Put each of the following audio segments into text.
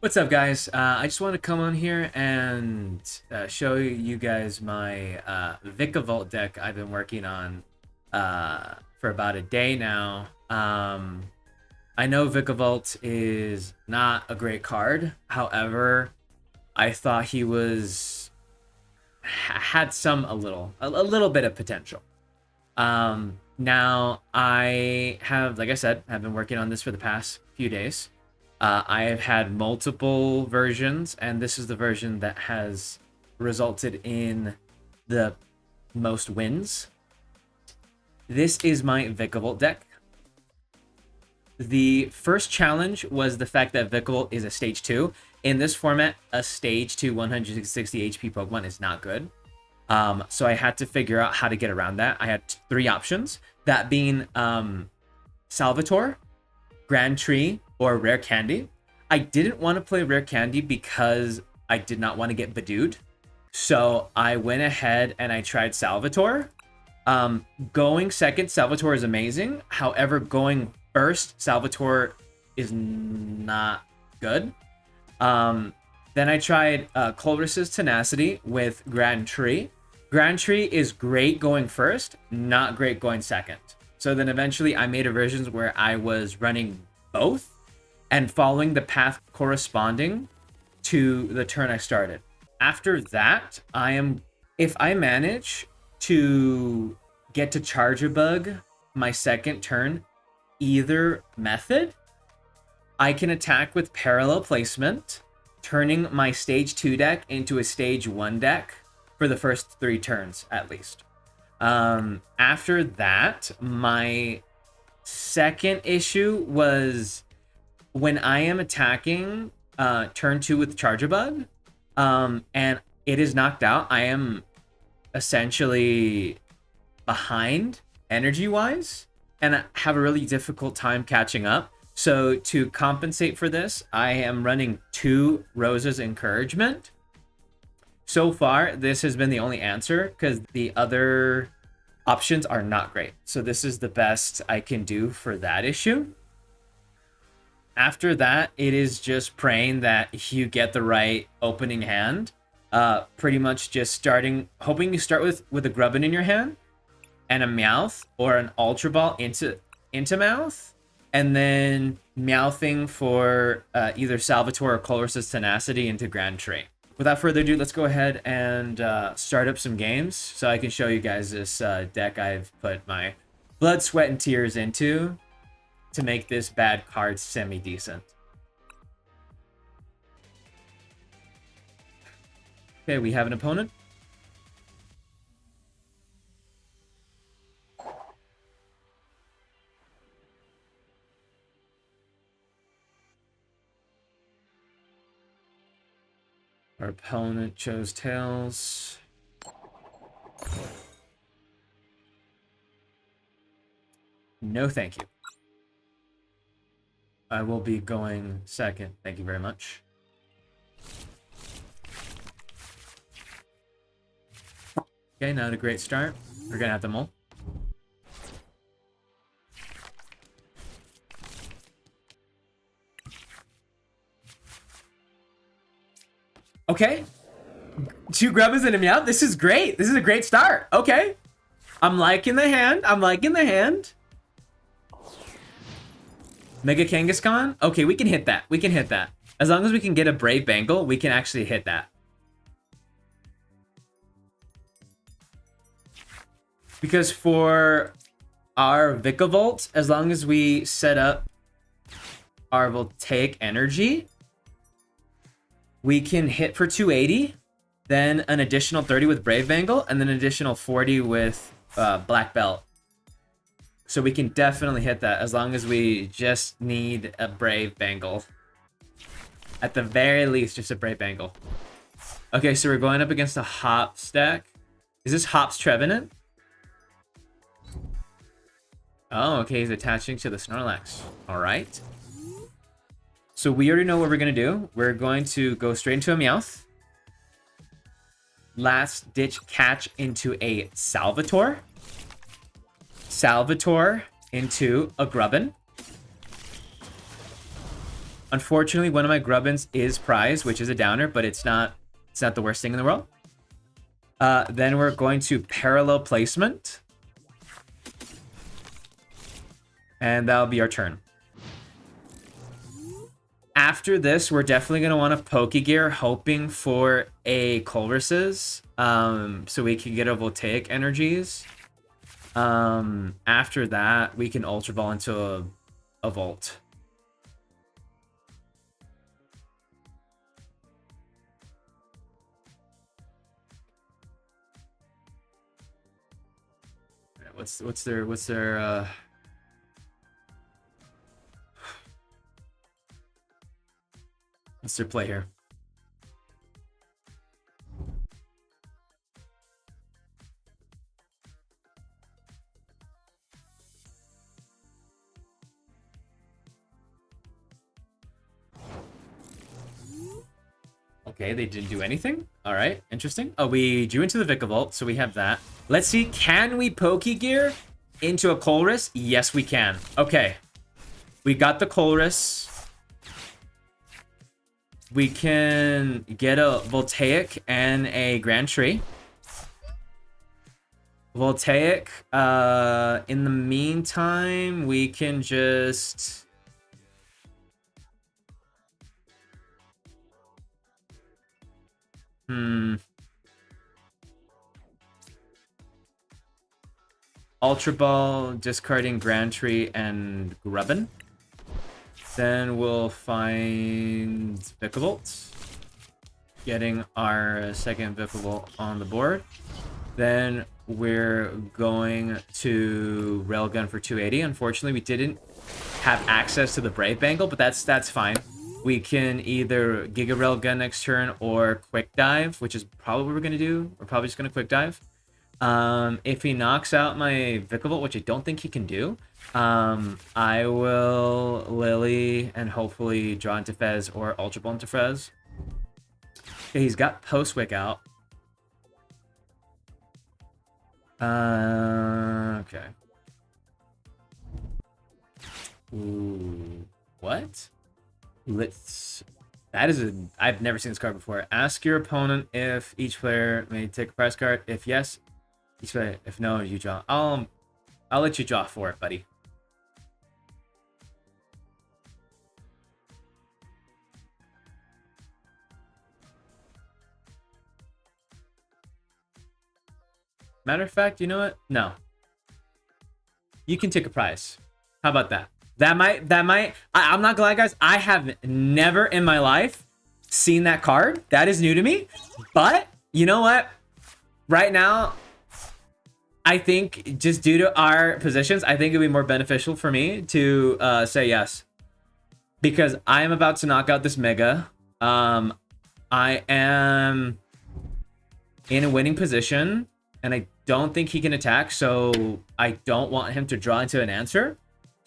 What's up, guys? I just want to come on here and show you guys my Vikavolt deck I've been working on for about a day now. I know Vikavolt is not a great card. However, I thought he had a little bit of potential. Now I have, like I said, have been working on this for the past few days. I have had multiple versions, and this is the version that has resulted in the most wins. This is my Vikavolt deck. The first challenge was the fact that Vikavolt is a stage 2. In this format, a stage 2 160 HP Pokemon is not good. So I had to figure out how to get around that. I had 3 options, that being Salvatore, Grand Tree, or Rare Candy. I didn't want to play Rare Candy because I did not want to get Badooed. So I went ahead and I tried Salvatore. Going second, Salvatore is amazing. However, going first, Salvatore is not good. Then I tried Colress's Tenacity with Grand Tree. Grand Tree is great going first, not great going second. So then eventually I made a version where I was running both and following the path corresponding to the turn I started. After that, if I manage to get to Charjabug my second turn, either method, I can attack with parallel placement, turning my stage 2 deck into a stage 1 deck for the first 3 turns at least. After that, my second issue was when I am attacking turn 2 with Charjabug, and it is knocked out, I am essentially behind energy-wise, and I have a really difficult time catching up. So to compensate for this, I am running 2 Rosa's Encouragement. So far, this has been the only answer because the other options are not great. So this is the best I can do for that issue. After that, it is just praying that you get the right opening hand. Pretty much just hoping you start with a Grubbin in your hand and a Meowth or an Ultra Ball into Meowth, and then Meowthing for either Salvatore or Colress's Tenacity into Grand Tree. Without further ado, let's go ahead and start up some games so I can show you guys this deck I've put my blood, sweat, and tears into to make this bad card semi-decent. Okay, we have an opponent. Our opponent chose Tails. No, thank you. I will be going second. Thank you very much. Okay, not a great start. We're gonna have to mull. Okay. 2 Grubbins and a Meowth. This is great. This is a great start. Okay. I'm liking the hand. Mega Kangaskhan? Okay, we can hit that. As long as we can get a Brave Bangle, we can actually hit that. Because for our Vikavolt, as long as we set up our Voltaic Energy, we can hit for 280, then an additional 30 with Brave Bangle, and then an additional 40 with Black Belt. So we can definitely hit that as long as we just need a Brave Bangle. At the very least, just a Brave Bangle. Okay, so we're going up against a Hops deck. Is this Hops Trevenant? Oh, okay, he's attaching to the Snorlax. All right. So we already know what we're going to do. We're going to go straight into a Meowth. Last ditch catch into a Salvatore. Salvatore into a Grubbin. Unfortunately, one of my Grubbins is prize, which is a downer, but it's not the worst thing in the world. Then we're going to parallel placement. And that'll be our turn. After this, we're definitely going to want a Pokégear, hoping for a Colress's, so we can get a Voltaic energies. After that, we can Ultra Ball into a Volt. What's their what's their play here? Okay, they didn't do anything. All right, interesting. Oh, we drew into the Vikavolt, so we have that. Let's see, can we Pokégear into a Colress? Yes, we can. Okay, we got the Colress. We can get a Voltaic and a Grand Tree. Voltaic, in the meantime, we can just... Ultra Ball, discarding Grand Tree and Grubbin. Then we'll find Vikavolt, getting our second Vikavolt on the board. Then we're going to Railgun for 280. Unfortunately, we didn't have access to the Brave Bangle, but that's fine. We can either Giga Railgun next turn or Quick Dive, which is probably what we're going to do. We're probably just going to Quick Dive. If he knocks out my Vikavolt, which I don't think he can do, I will Lillie and hopefully draw into Fez or Ultra Ball into Fez. Okay, he's got Postwick out. Okay. Ooh, what? That is I've never seen this card before. Ask your opponent if each player may take a prize card. If yes, each player. If no, you draw. I'll let you draw for it, buddy. Matter of fact, you know what? No. You can take a prize. How about that? That might, I'm not gonna lie, guys. I have never in my life seen that card. That is new to me. But, you know what? Right now, I think just due to our positions, I think it'd be more beneficial for me to say yes. Because I am about to knock out this Mega. I am in a winning position, and I don't think he can attack, so I don't want him to draw into an answer.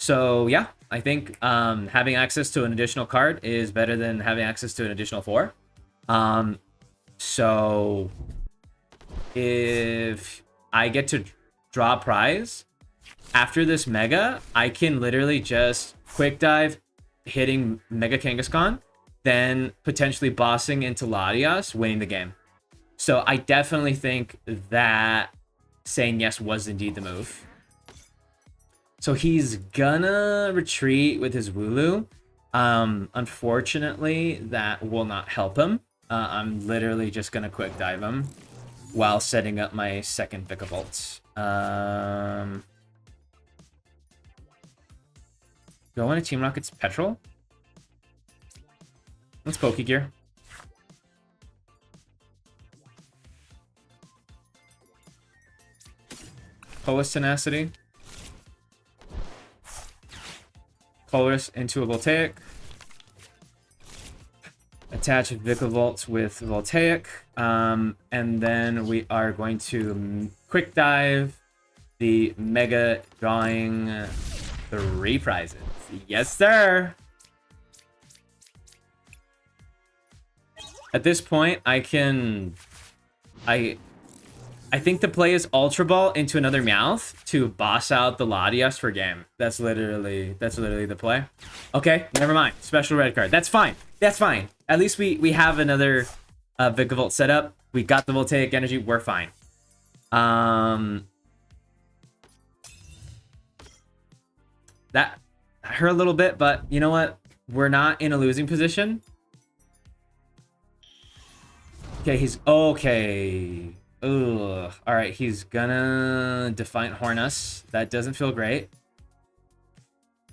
So yeah, I think having access to an additional card is better than having access to an additional 4. So if I get to draw a prize after this Mega, I can literally just Quick Dive, hitting Mega Kangaskhan, then potentially bossing into Latias, winning the game. So I definitely think that saying yes was indeed the move. So he's gonna retreat with his Wooloo. Unfortunately, that will not help him. I'm literally just gonna Quick Dive him while setting up my second Vikavolt. Do I want to Team Rocket's Petrel? Let's Pokégear. Polis Tenacity. Colress into a Voltaic. Attach Vikavolt with Voltaic. And then we are going to Quick Dive the Mega, drawing 3 prizes. Yes, sir! At this point, I I think the play is Ultra Ball into another Meowth to boss out the Latias for game. That's literally the play. Okay, never mind. Special red card. That's fine. That's fine. At least we have another Vikavolt set up. We got the Voltaic energy. We're fine. That hurt a little bit, but you know what? We're not in a losing position. Okay, he's okay. Ugh. All right, he's gonna Defiant Horn us. That doesn't feel great.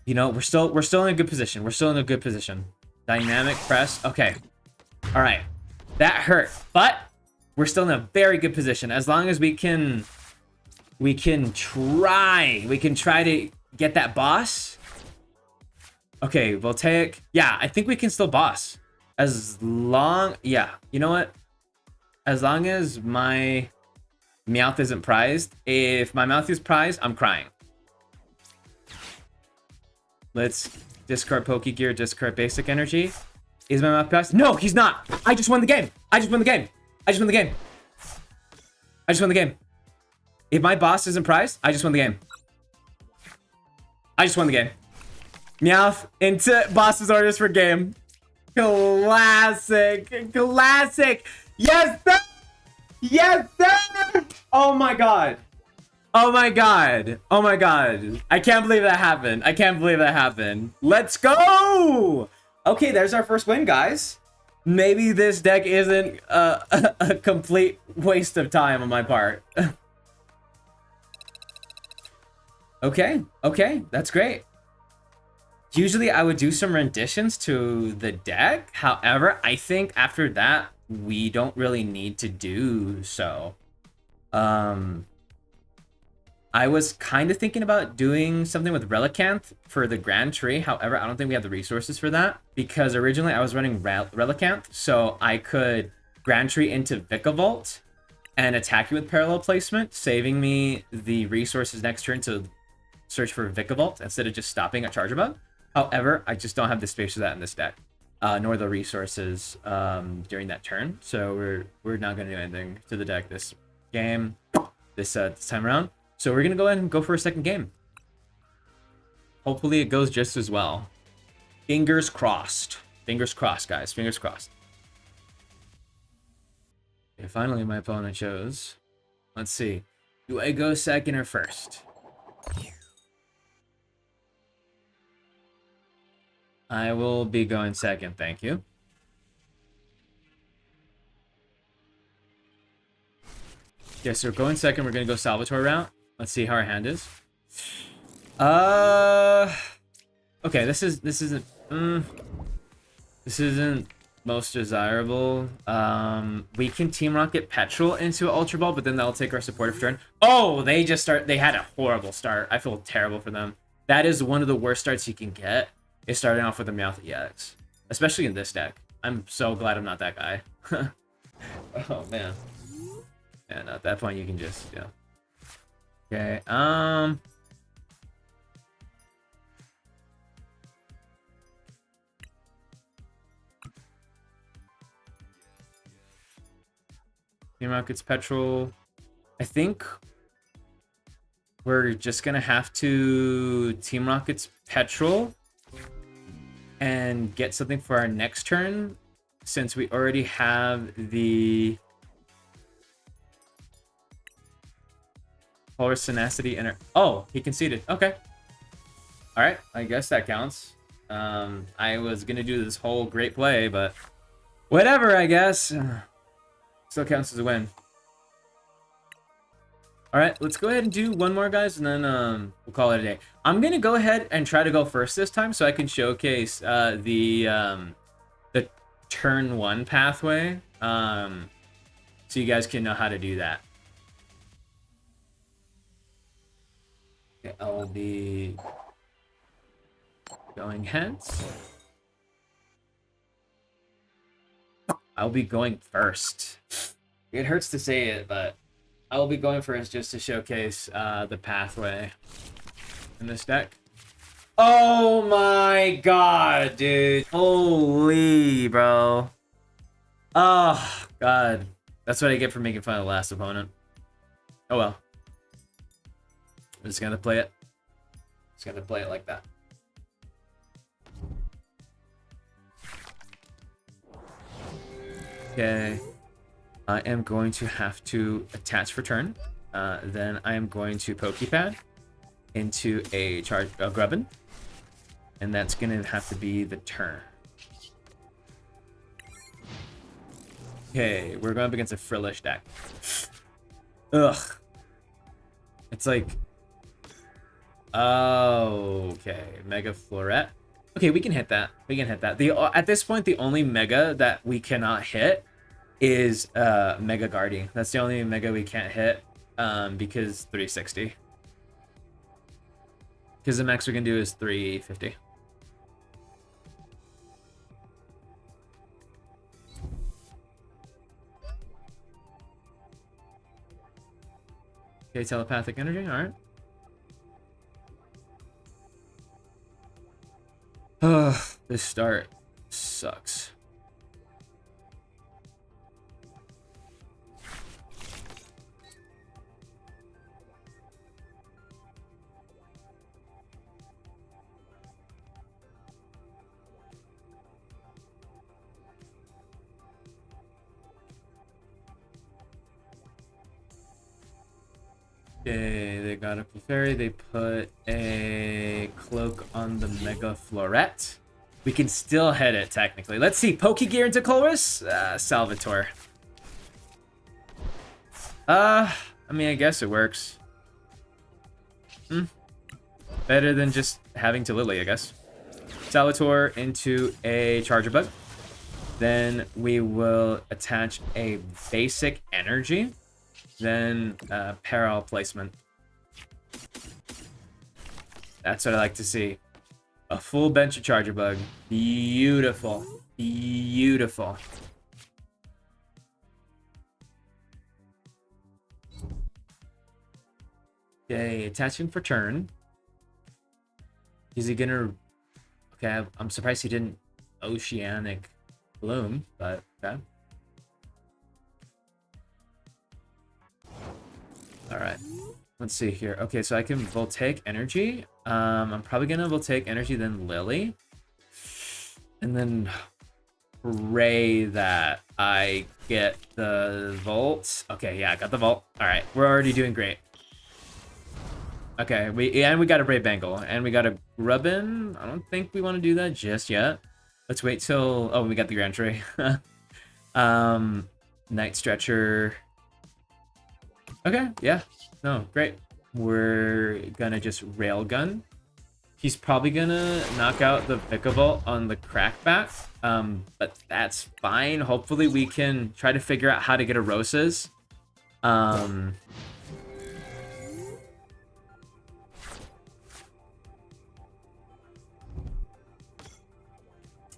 You know, we're still in a good position. We're still in a good position. Dynamic press. Okay. All right. That hurt, but we're still in a very good position. As long as we can try to get that boss. Okay, Voltaic. Yeah, I think we can still boss. As long, yeah. You know what? As long as my Meowth isn't prized. If my Meowth is prized, I'm crying. Let's discard Pokégear, discard Basic Energy. Is my Meowth prized? No, he's not. I just won the game. I just won the game. I just won the game. I just won the game. If my boss isn't prized, I just won the game. I just won the game. Meowth into boss's orders for game. Classic. Classic. Yes, sir! Yes, sir! Oh my god. Oh my god. Oh my god. I can't believe that happened. I can't believe that happened. Let's go! Okay, there's our first win, guys. Maybe this deck isn't a complete waste of time on my part. Okay, okay, that's great. Usually I would do some renditions to the deck. However, I think after that, we don't really need to do so. I was kind of thinking about doing something with Relicanth for the Grand Tree. However, I don't think we have the resources for that because originally I was running Relicanth, so I could Grand Tree into Vikavolt and attack you with parallel placement, saving me the resources next turn to search for Vikavolt instead of just stopping at Charjabug. However, I just don't have the space for that in this deck, nor the resources during that turn. So we're not going to do anything to the deck this game, this time around. So we're going to go ahead and go for a second game. Hopefully it goes just as well. Fingers crossed. Fingers crossed, guys. Fingers crossed. Okay, finally my opponent chose. Let's see. Do I go second or first? I will be going second, thank you. Okay, so we're going second. We're going to go Salvatore route. Let's see how our hand is. Okay, this isn't most desirable. We can Team Rocket Petrel into Ultra Ball, but then that'll take our supportive turn. Oh, they had a horrible start. I feel terrible for them. That is one of the worst starts you can get, is starting off with a Meowth EX. Especially in this deck. I'm so glad I'm not that guy. Oh, man. And at that point, you can just, yeah. Okay, Team Rocket's Petrel. I think we're just gonna have to Team Rocket's Petrel and get something for our next turn, since we already have the Colress Tenacity and oh, he conceded. Okay. All right, I guess that counts. I was gonna do this whole great play, but whatever, I guess. Still counts as a win. All right, let's go ahead and do one more, guys, and then we'll call it a day. I'm gonna go ahead and try to go first this time, so I can showcase the turn one pathway, so you guys can know how to do that. Okay, I'll be going hence. I'll be going first. It hurts to say it, but I will be going first just to showcase the pathway in this deck. Oh my god, dude. Holy, bro. Oh, god. That's what I get for making fun of the last opponent. Oh well. I'm just gonna play it. Just gonna play it like that. Okay. I am going to have to attach for turn. Then I am going to Poké Pad into a Grubbin. And that's gonna have to be the turn. Okay, we're going up against a Frillish deck. Ugh. It's like... Oh, okay. Mega Floret. Okay, we can hit that. We can hit that. At this point, the only Mega that we cannot hit is Mega Guardy. That's the only Mega we can't hit because 360. Because the max we can do is 350. Okay, telepathic energy, alright. Ugh, this start sucks. Okay, they got a Clefairy. They put a Cloak on the Mega Floret. We can still hit it, technically. Let's see. Pokégear into Colress? Salvatore. I mean, I guess it works. Better than just having to Lillie, I guess. Salvatore into a Charjabug. Then we will attach a Basic Energy. Then Petrel placement. That's what I like to see. A full bench of Charjabug. Beautiful. Beautiful. Okay, attaching for turn. Is he gonna... Okay, I'm surprised he didn't Oceanic Bloom, but okay. Alright, let's see here. Okay, so I can Voltaic Energy. I'm probably gonna Voltaic Energy, then Lillie. And then pray that I get the Volt. Okay, yeah, I got the Volt. Alright, we're already doing great. Okay, we got a Brave Bangle, and we got a Grubbin. I don't think we want to do that just yet. Let's wait till... Oh, we got the Grand Tree. Night Stretcher... Okay, yeah. No, great. We're gonna just Railgun. He's probably gonna knock out the Vikavolt on the Crackback, but that's fine. Hopefully we can try to figure out how to get a Rosas.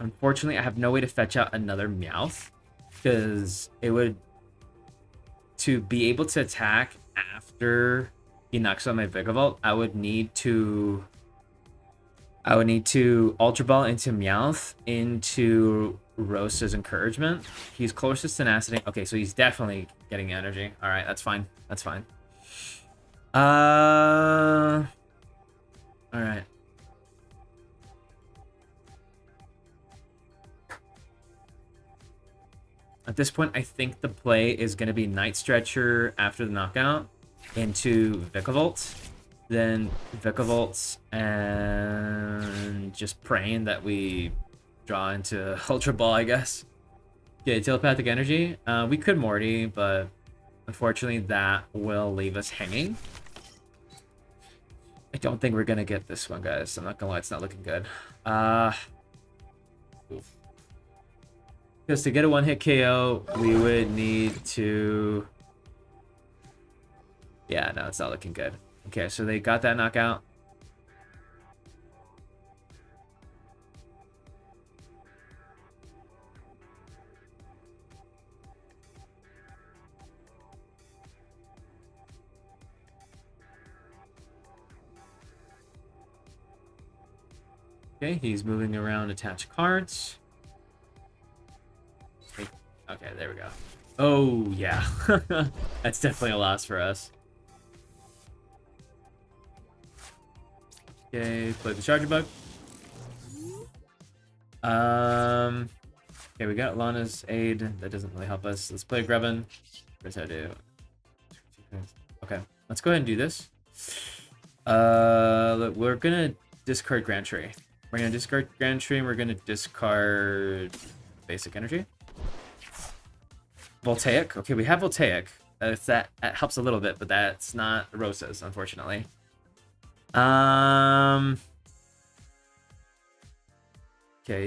Unfortunately, I have no way to fetch out another Meowth, because it would... To be able to attack after he knocks out my Vikavolt, I would need to Ultra Ball into Meowth into Rosa's Encouragement. He's closest to Tenacity. Okay, so he's definitely getting energy. All right, that's fine. That's fine. All right. At this point, I think the play is going to be Night Stretcher after the knockout into Vikavolt. Then Vikavolt and just praying that we draw into Ultra Ball, I guess. Okay, Telepathic Energy. We could Morty, but unfortunately that will leave us hanging. I don't think we're going to get this one, guys. I'm not going to lie, it's not looking good. Oof. Because to get a one-hit KO, we would need to... Yeah, no, it's not looking good. Okay, so they got that knockout. Okay, he's moving around attached cards. Okay, there we go. Oh, yeah. That's definitely a loss for us. Okay, play the Charjabug. Okay, we got Lana's aid. That doesn't really help us. Let's play Grubbin. Where's that do? Okay, let's go ahead and do this. We're gonna discard Grand Tree. We're gonna discard Grand Tree and we're gonna discard Basic Energy. Voltaic. Okay, we have Voltaic. That helps a little bit, but that's not Rosa's, unfortunately. Okay,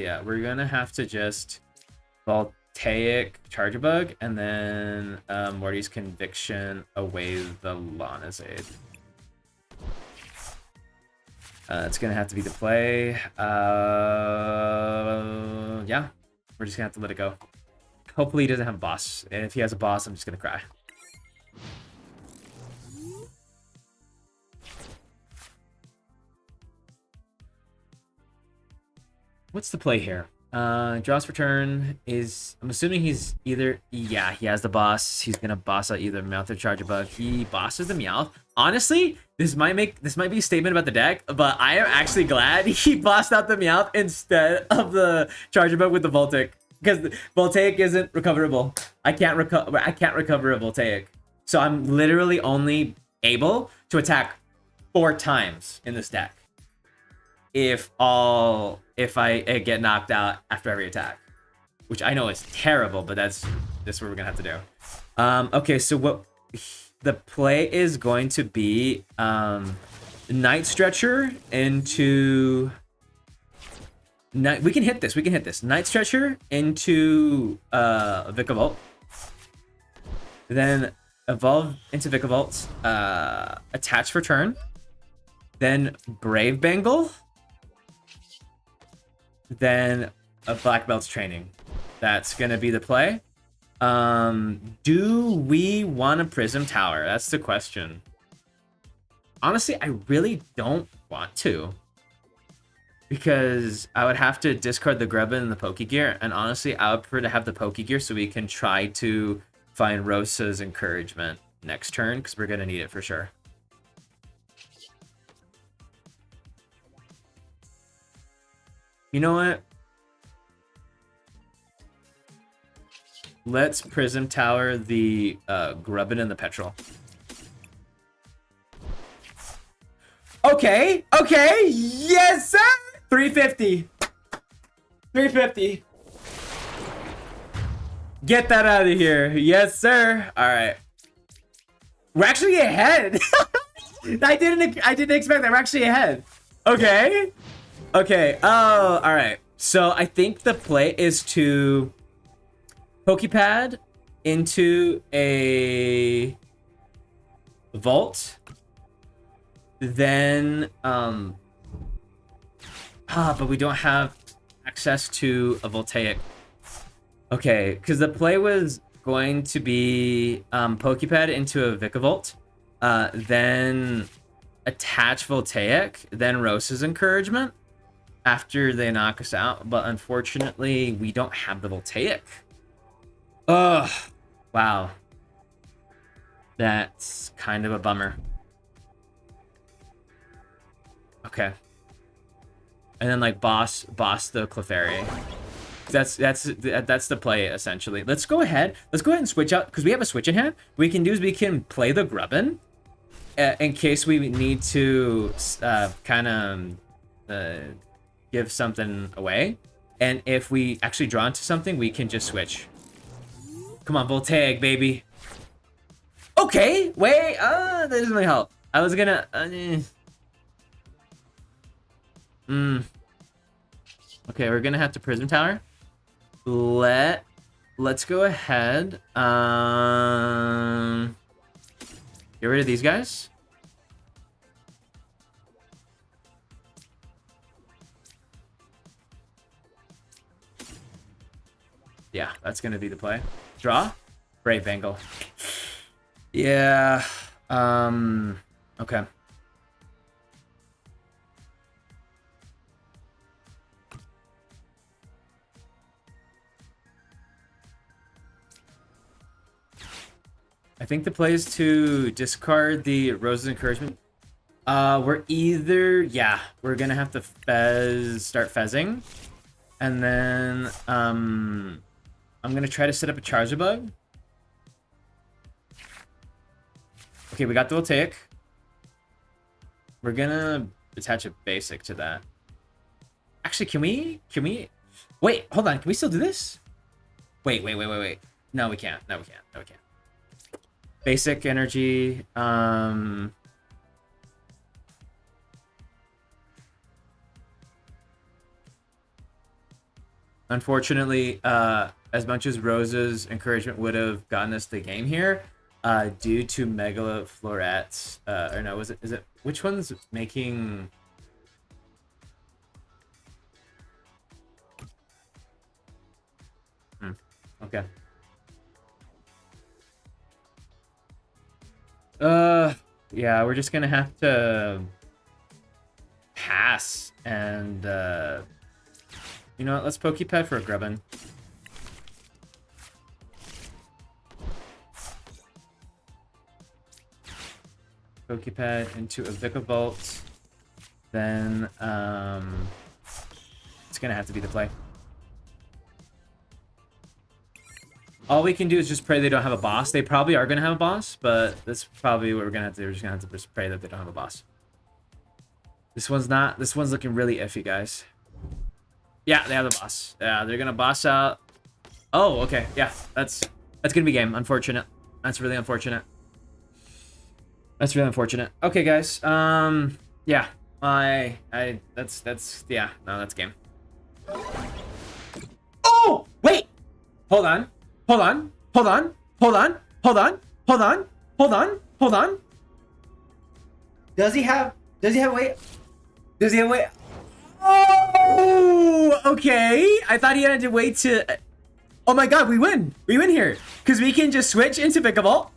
yeah, we're gonna have to just Voltaic Charjabug and then Morty's Conviction away the Lana's aid. It's gonna have to be the play. Yeah, we're just gonna have to let it go. Hopefully he doesn't have a boss. If he has a boss, I'm just gonna cry. What's the play here? Draws for turn is... I'm assuming he's either... Yeah, he has the boss. He's gonna boss out either Meowth or Charjabug. He bosses the Meowth. Honestly, this might be a statement about the deck, but I am actually glad he bossed out the Meowth instead of the Charjabug with the Voltaic. Because Voltaic isn't recoverable. I can't recover a Voltaic. So I'm literally only able to attack 4 times in this deck. If I get knocked out after every attack. Which I know is terrible, but that's what we're gonna have to do. Okay, so what the play is going to be Night Stretcher into we can hit this. Night Stretcher into Vikavolt. Then evolve into Vikavolt. Attach for turn. Then Brave Bangle. Then a Black Belt's Training. That's gonna be the play. Do we want a Prism Tower? That's the question. Honestly, I really don't want to. Because I would have to discard the Grubbin and the Pokégear, and honestly, I would prefer to have the Pokégear so we can try to find Rosa's encouragement next turn, because we're gonna need it for sure. You know what? Let's Prism Tower the Grubbin and the Petrel. Okay, yes sir! 350. 350. Get that out of here. Yes, sir. All right. We're actually ahead. I didn't expect that. We're actually ahead. Okay. Okay. Oh, all right. So I think the play is to Poké Pad into a Vault. Then but we don't have access to a Voltaic. Okay, because the play was going to be Poké Pad into a Vikavolt, then attach Voltaic, then Rosa's encouragement after they knock us out. But unfortunately, we don't have the Voltaic. Ugh. Wow. That's kind of a bummer. Okay. And then like boss the Clefairy. That's the play essentially. Let's go ahead and switch out because we have a switch in hand. What we can do is we can play the Grubbin in case we need to kind of give something away. And if we actually draw into something, we can just switch. Come on, Voltaic, baby. Okay, wait, that doesn't really help. I was gonna Okay, we're gonna have to Prism Tower. Let's go ahead. Get rid of these guys. Yeah, that's gonna be the play. Draw. Brave Bangle. Yeah. Okay. I think the play is to discard the Rosa's encouragement. We're either, yeah, we're gonna have to start fezzing. And then, I'm gonna try to set up a Charjabug. Okay, we got the Voltaic. We're gonna attach a basic to that. Actually, can we? Wait, hold on. Can we still do this? Wait. No, we can't. No, we can't. Basic energy. Unfortunately, as much as Rosa's encouragement would have gotten us the game here, due to Megala Florets, or no, is it, which one's making... Okay. Yeah, we're just gonna have to pass and, you know what, let's Poké Pad for a Grubbin. Poké Pad into a Vikavolt. Then, it's gonna have to be the play. All we can do is just pray they don't have a boss. They probably are gonna have a boss, but that's probably what we're gonna have to do. We're just gonna have to just pray that they don't have a boss. This one's looking really iffy, guys. Yeah, they have the boss. Yeah, they're gonna boss out. Oh, okay. Yeah, that's gonna be game. Unfortunate. That's really unfortunate. That's really unfortunate. Okay, guys. Yeah. That's yeah. No, that's game. Oh, wait. Hold on. Does he have weight? Does he have weight? Oh, okay. I thought he had to wait to... Oh my god, we win. We win here. Because we can just switch into Vikavolt.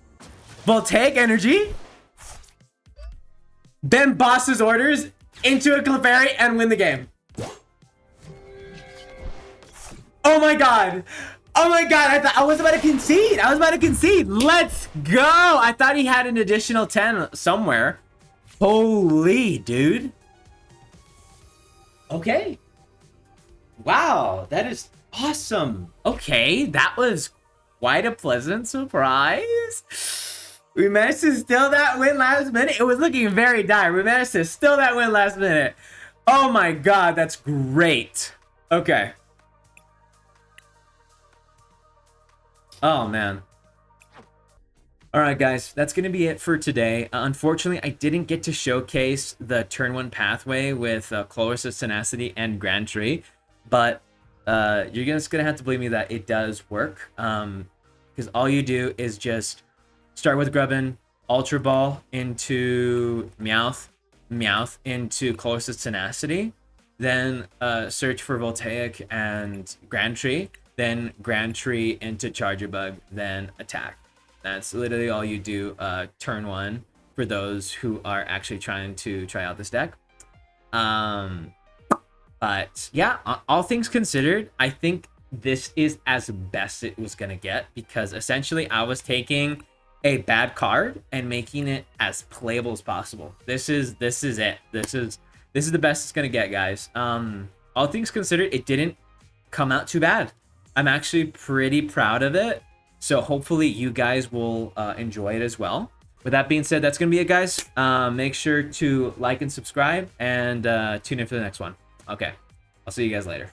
Voltaic Energy. Then boss's orders into a Clefairy and win the game. Oh my god. Oh my god, I thought I was about to concede. Let's go. I thought he had an additional 10 somewhere. Holy, dude. Okay. Wow, that is awesome. Okay, that was quite a pleasant surprise. We managed to steal that win last minute. It was looking very dire. We managed to steal that win last minute. Oh my god, that's great. Okay. Oh, man. All right, guys, that's going to be it for today. Unfortunately, I didn't get to showcase the turn 1 pathway with Colress, Tenacity, and Grand Tree, but you're just going to have to believe me that it does work, because all you do is just start with Grubbin, Ultra Ball into Meowth, Meowth into Colress' Tenacity, then search for Voltaic and Grand Tree, then Grand Tree into Charjabug, then attack. That's literally all you do turn 1 for those who are actually trying to try out this deck. But yeah, all things considered, I think this is as best it was gonna get, because essentially I was taking a bad card and making it as playable as possible. This is it. This is the best it's gonna get, guys. All things considered, it didn't come out too bad. I'm actually pretty proud of it. So hopefully you guys will enjoy it as well. With that being said, that's going to be it, guys. Make sure to like and subscribe and tune in for the next one. Okay, I'll see you guys later.